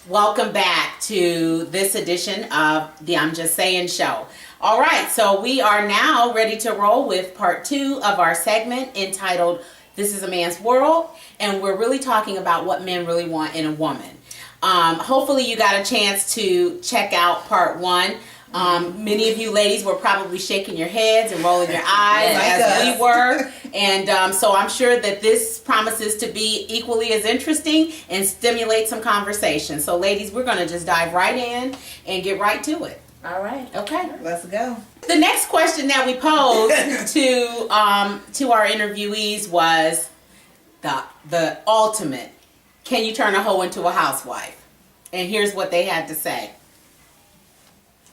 Welcome back to this edition of the I'm Just Saying show. All right, so we are now ready to roll with part 2 of our segment entitled This is a Man's World, and we're really talking about what men really want in a woman. Hopefully you got a chance to check out part 1. Many of you ladies were probably shaking your heads and rolling your eyes as we were. And so I'm sure that this promises to be equally as interesting and stimulate some conversation. So ladies, we're going to just dive right in and get right to it. All right. Okay. Let's go. The next question that we posed to our interviewees was the ultimate, can you turn a hoe into a housewife? And here's what they had to say.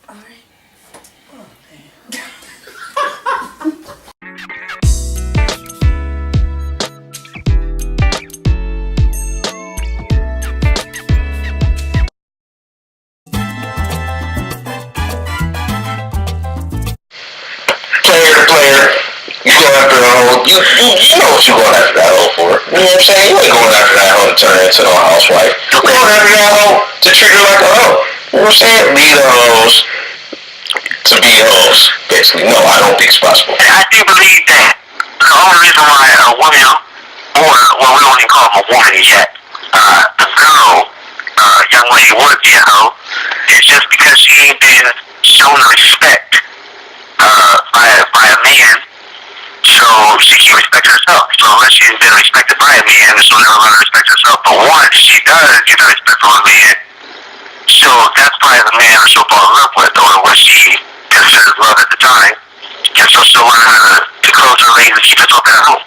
All right. Player, you go after a hoe, you know what you're going after that hoe for. You know what I'm saying? You ain't going after that hoe to turn her into a housewife. You're going after that hoe to treat her like a hoe. You know what I'm saying? Be the hoes to be hoes. Basically, no, I don't think it's possible. I do believe that the only reason why a woman, or well, we don't even call him a woman yet, a girl, young lady would be a hoe, is just because she ain't been shown respect by a man, so she can't respect herself. So unless she's been respected by a man, she'll never learn to respect herself. But once she does get the respect from a man, so that's probably the man that she'll fall in love with, or what she considers love at the time. And so she'll learn how to close her legs and keep herself at home.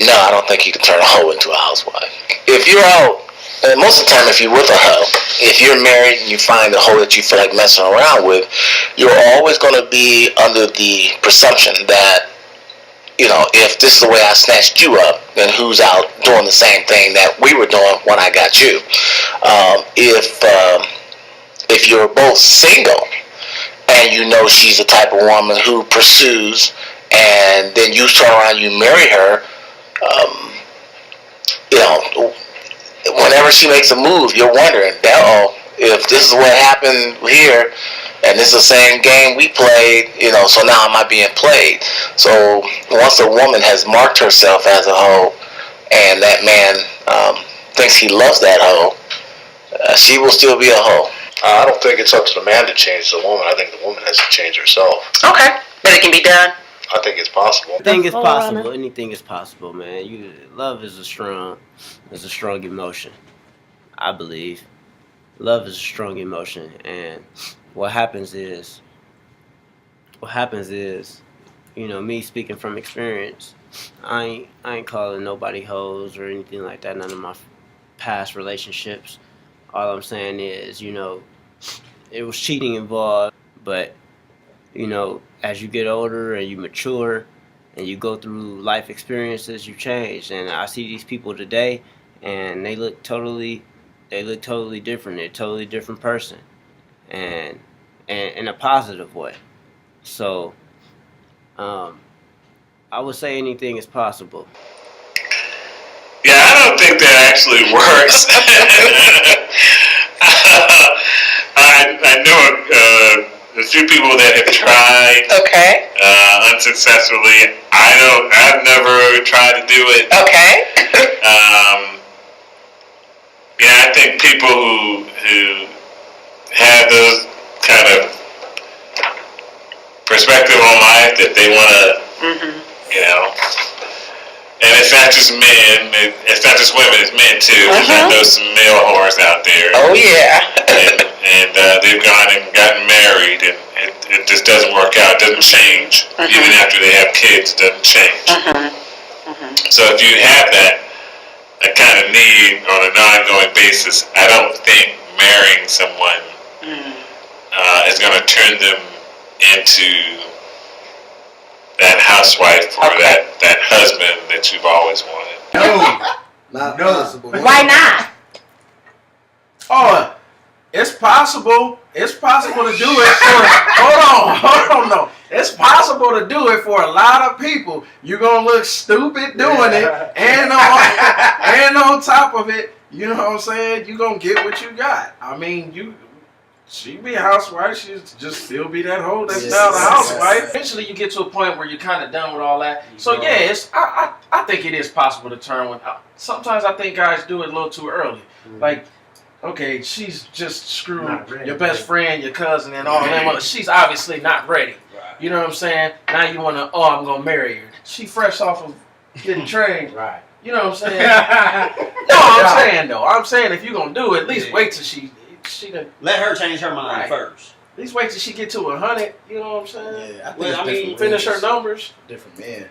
No, I don't think you can turn a hoe into a housewife. If you're out, and most of the time if you're with a hoe, if you're married and you find a hoe that you feel like messing around with, you're always going to be under the presumption that, you know, if this is the way I snatched you up, then who's out doing the same thing that we were doing when I got you? If you're both single and you know she's the type of woman who pursues, and then you turn around, you marry her, you know, whenever she makes a move, you're wondering, if this is what happened here, and this is the same game we played, you know, so now am I being played? So once a woman has marked herself as a hoe, and that man thinks he loves that hoe, she will still be a hoe. I don't think it's up to the man to change the woman. I think the woman has to change herself. Okay, but it can be done. I think it's possible. I think it's possible. Anything is possible, man. Love is a strong emotion. I believe love is a strong emotion, and what happens is, you know, me speaking from experience, I ain't calling nobody hoes or anything like that. None of my past relationships. All I'm saying is, you know, it was cheating involved, but you know, as you get older and you mature and you go through life experiences, you change. And I see these people today, and they look totally different. They're a totally different person, and in a positive way. So, I would say anything is possible. Yeah, I don't think that actually works. I know a few people that have tried unsuccessfully. I've never tried to do it. Okay. Yeah, I think people who have those kind of perspective on life that they want to, you know. And it's not just men, it's not just women, it's men too. Because I know some male whores out there. Oh yeah. and they've gone and gotten married, and it just doesn't work out. It doesn't change. Even after they have kids, it doesn't change. So if you have that kind of need on an ongoing basis, I don't think marrying someone is going to turn them into that housewife or that husband that you've always wanted. No, not noticeable. Why not? Oh, it's possible. It's possible to do it for. Hold on, no. It's possible to do it for a lot of people. You're gonna look stupid doing it, and on top of it, you know what I'm saying? You gonna get what you got. I mean, she be a housewife. She just still be that hoe that's now the housewife. Eventually, you get to a point where you're kind of done with all that. So yeah, I think it is possible to turn one. Sometimes I think guys do it a little too early. Like, okay, she's just screwed your best friend, your cousin, and all them. She's obviously not ready. You know what I'm saying? Now you want to, I'm going to marry her. She fresh off of getting trained. Right. You know what I'm saying? I'm saying if you're going to do it, at least wait till she done. Let her change her mind first. At least wait till she get to 100. You know what I'm saying? Yeah, I think finish her numbers. Different man.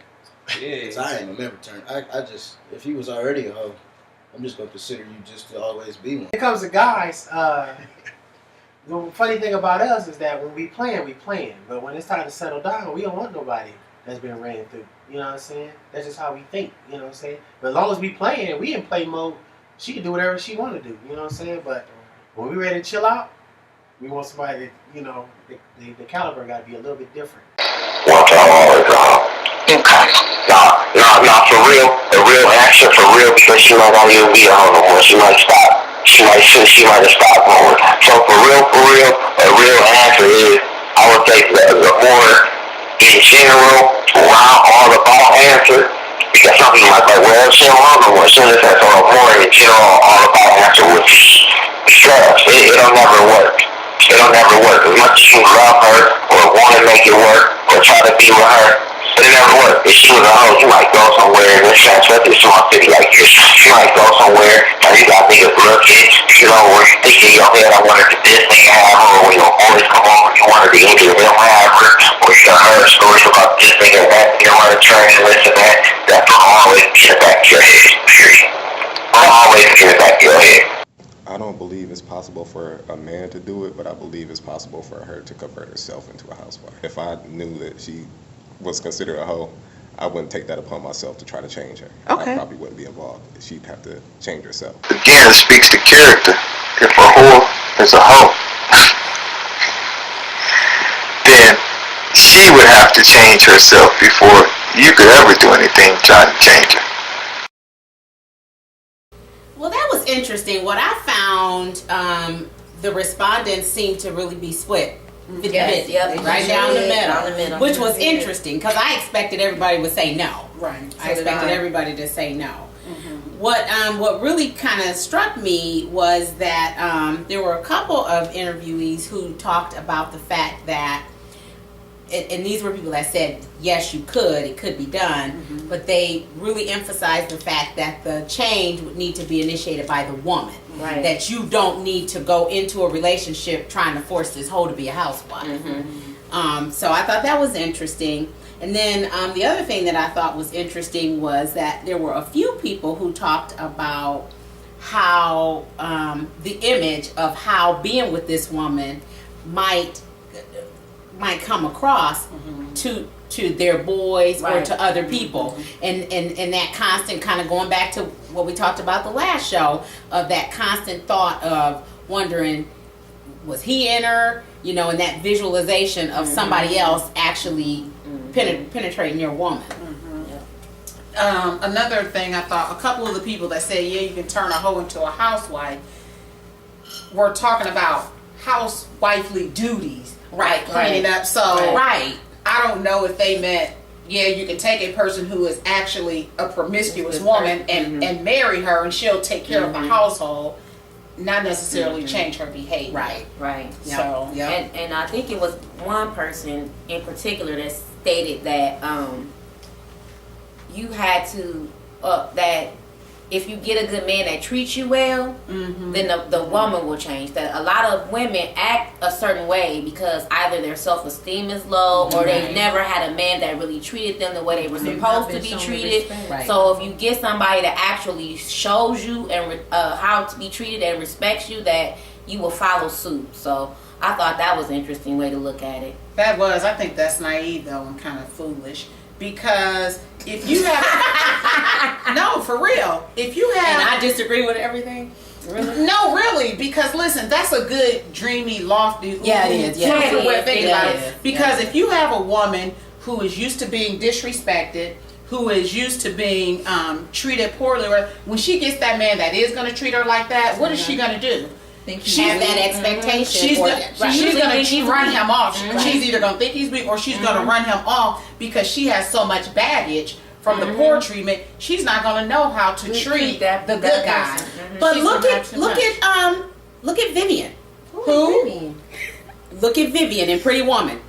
Yeah. Cause I ain't gonna never turn. I just, if he was already a hoe, I'm just gonna consider you just to always be one. When it comes to guys, the funny thing about us is that when we playing. But when it's time to settle down, we don't want nobody that's been ran through. You know what I'm saying? That's just how we think. You know what I'm saying? But as long as we playing, we in play mode. She can do whatever she want to do. You know what I'm saying? But when we ready to chill out, we want somebody that, you know, the caliber got to be a little bit different. Watch out all the time. Okay. Nah, for real. A real answer for real, because she might not even be a hoe no more. She might stop. She might have stopped going. So for real, a real answer is, I would take the more in general, round all about answer, because some people might be like, well, she don't want no more. As soon as that's all more in general, all about answer would be drugs. It'll never work. It'll never work. As much as you love her, or want to make it work, or try to be with her, it'll never work. If she was a hoe, you might go somewhere in this small city like this. You might go somewhere, and you got niggas looking, you know, where you think in your head, I wanted to this nigga have her, or when your boys come over, you wanted to either them have her, or you heard stories about this nigga, that nigga, want to train and this and that. That's always in the back of your head, period. Always in the back of your head. I don't believe it's possible for a man to do it, but I believe it's possible for her to convert herself into a housewife. If I knew that she was considered a hoe, I wouldn't take that upon myself to try to change her. Okay. I probably wouldn't be involved. She'd have to change herself. Again, it speaks to character. If a whore is a hoe, then she would have to change herself before you could ever do anything trying to change her. Well, that was interesting. What I found, the respondents seemed to really be split. 50-50, right down the middle, which was interesting because I expected everybody would say no. Right. I expected everybody to say no. Mm-hmm. What really kind of struck me was that there were a couple of interviewees who talked about the fact that, and these were people that said, yes, you could, it could be done, but they really emphasized the fact that the change would need to be initiated by the woman. Right. That you don't need to go into a relationship trying to force this hoe to be a housewife. So I thought that was interesting. And then the other thing that I thought was interesting was that there were a few people who talked about how the image of how being with this woman might come across to their boys or to other people, and that constant kind of going back to what we talked about the last show, of that constant thought of wondering, was he in her, you know, and that visualization of somebody else actually penetrating your woman. Another thing I thought, a couple of the people that said, yeah, you can turn a hoe into a housewife, were talking about housewifely duties, right? Cleaning up. So I don't know if they meant, yeah, you can take a person who is actually a promiscuous woman and marry her, and she'll take care of the household, not necessarily change her behavior. Right. So, and I think it was one person in particular that stated that you had to that if you get a good man that treats you well, then the woman will change. That a lot of women act a certain way because either their self-esteem is low or they've never had a man that really treated them the way they were supposed to be treated. So if you get somebody that actually shows you and how to be treated and respects you, that you will follow suit. So I thought that was an interesting way to look at it. That was, I think that's naive though and kind of foolish, because if you have no, for real. If you have, And I disagree with everything. Really? no, really, because listen, that's a good dreamy, lofty. Yeah, it is. Yeah, beautiful way to think about it it. is. Because if you have a woman who is used to being disrespected, who is used to being treated poorly, or when she gets that man that is going to treat her like that, what is she going to do? Have that expectation. She's or- going to run him off. She's either going to think he's weak, or she's going to run him off because she has so much baggage from the poor treatment. She's not going to know how to treat the good guy. But She's look gonna at have too look at Vivian. Who? Look at Vivian in Pretty Woman.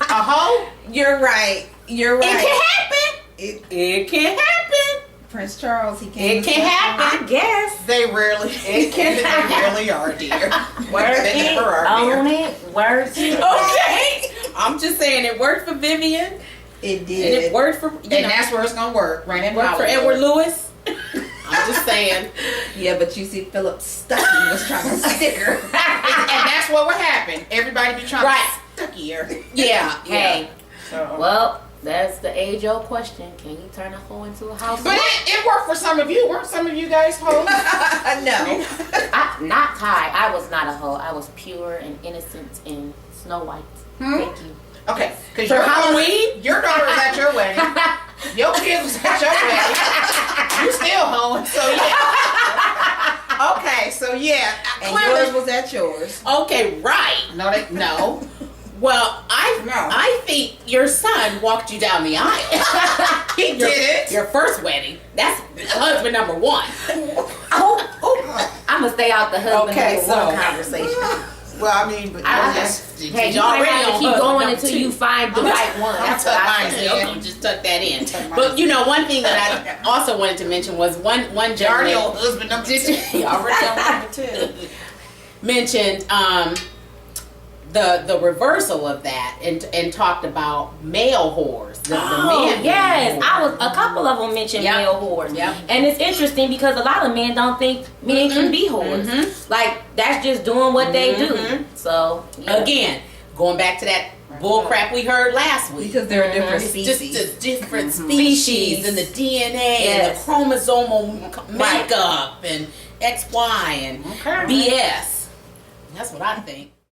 A hoe? You're right. You're right. It can happen. It can happen. Prince Charles, he came. It can happen. I guess. They rarely. It can They happen. really are, dear. Work They it, never are, own dear. it, work it. Okay. I'm just saying it worked for Vivian. It And did. it worked for And that's where it's gonna work. Right in worked for Hollywood. Edward Lewis. I'm just saying. Yeah, but you see, Philip Stuckey was trying to stick her. And that's what would happen. Everybody be trying Right. to stuck here. Yeah. Hey, So. well, that's the age-old question. Can you turn a hoe into a house? But it worked for some of you. Weren't some of you guys hoes? No. Not Ty. I was not a hoe. I was pure and innocent and Snow White. Thank you. Okay. Because For Halloween? your daughter was at your wedding. Your kids was at your wedding. You still hoeing. So yeah. Okay. So yeah. And yours was at yours. Okay, right. No. Well, I think your son walked you down the aisle. He did it. Your first wedding. That's husband number one. I'm gonna stay out the husband Okay, number so- one conversation. Well, I mean, but Hey, you already might have to on keep husband going number until two. you find the right one. That's what I Mine say. in. Okay, just tuck that in. But you know, one thing that I also wanted to mention was one already gentleman on husband number two. already on number two mentioned the reversal of that and talked about male whores. The men Yes, whores. I was. A couple of them mentioned Yep. male whores, Yep. and it's interesting because a lot of men don't think men can be whores. Like that's just doing what they do. So yeah. Again, going back to that bull crap we heard last week. Because they're a different It's species. just the different species and the DNA and the Yes. chromosomal makeup and XY and Okay. BS. That's what I think.